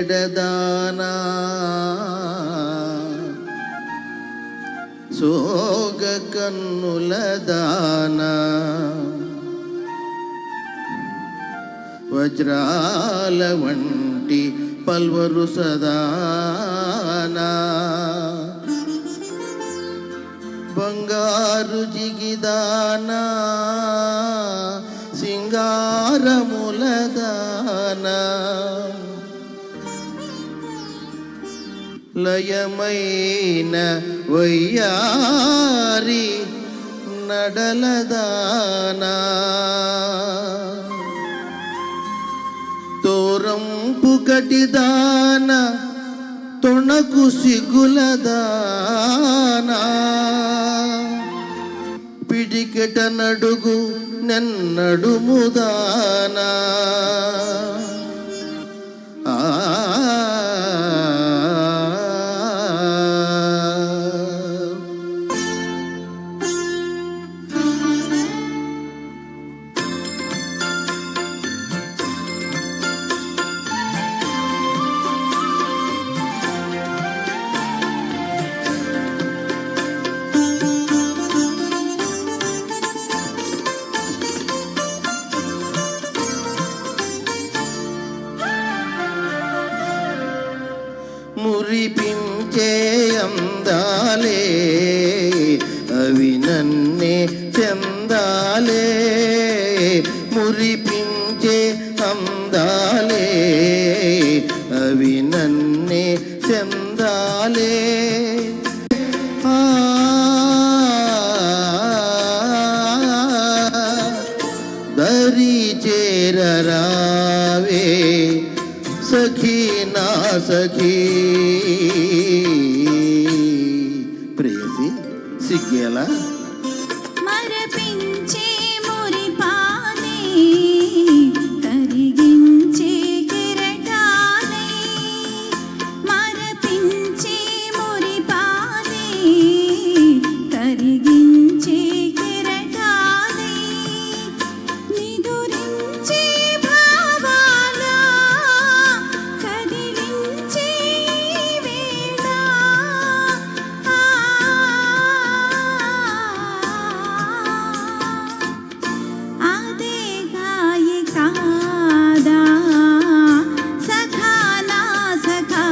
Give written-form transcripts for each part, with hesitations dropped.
ఎడదానా సోగ కన్నుల దానా వజ్రాల వంటి పల్వరు సదానా బంగారు జిగిదానా సింగారముల దానా లయమైన వయ్యారి నడలదానా తోరంపు కటిదాన తొణకు సిగులదానా పిడికెట నడుగు నెన్నడుముదానా మురిపించే అందాలే అవి నన్నే చెందాలే మురిపించే అందాలే అవి నన్నే చెందాలే దరి చేరరావే సఖీ నా సఖీ ప్రేయసి సిగ్గేలా మరపించే మురిపానే కరిగించే కిరటానే మరపించే మురిపానే కరిగించే కిరటానే నిదురించే భావాల కదిలించే వేళ అదే గాయి కాదా సఖా నా సఖా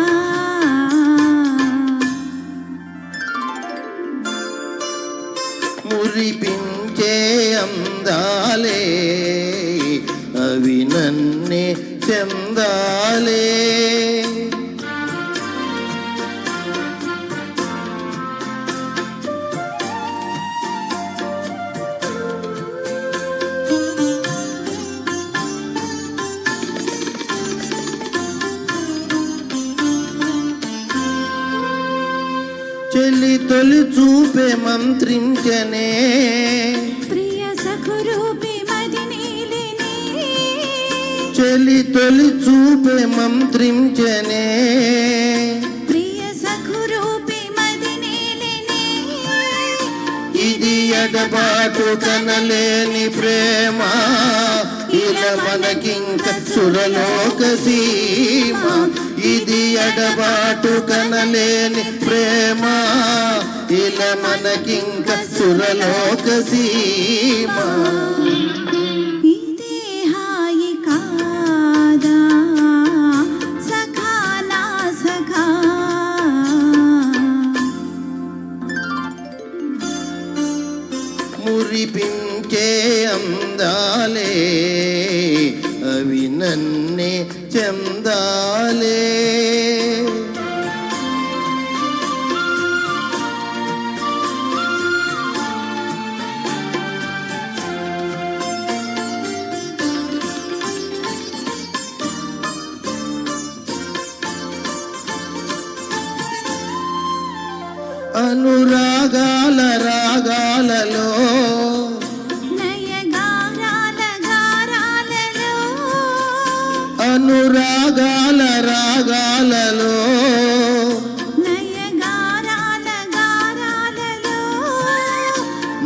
మురిపించే అందాలే అవి నన్నే చెందాలే చెల్లి తొలి చూపే మంత్రించనే ప్రియ సఖురూపి మదినీలిని చెల్లి తొలి చూపే మంత్రించనే ప్రియ సఖురూపి మదినీలిని ఇది ఎడబాటు కనలేని ప్రేమ ఇలా మనకింక సురలోక సీమ ఇది ఎడబాటు కనలేని ప్రేమ ఇలా మనకింక సురలోక సీమ ఇదే హాయి కాదా సఖా నా సఖా మురిపించే అందాలే అవి నన్నే చెందాలే అనురాగాల రాగాలలో నయగారాల గారాలలో అనురాగాల రాగాలలో నయగారాల గారాలలో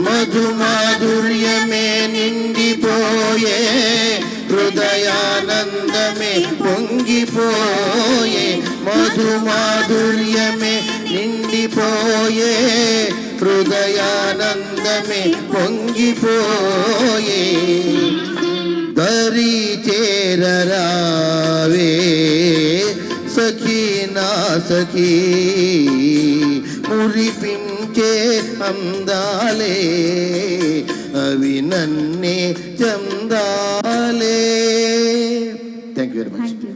మధుమాధుర్యమే నిండిపోయే హృదయానందమే పొంగి పొంగిపోయే మధు మాధుర్యమే నిండిపోయే హృదయానందమే పొంగిపోయే దరి చేరరావే సఖీ నా సఖీ మురిపించే అందాలే అవి నన్నే చందాలే. Thank you very much. Thank you.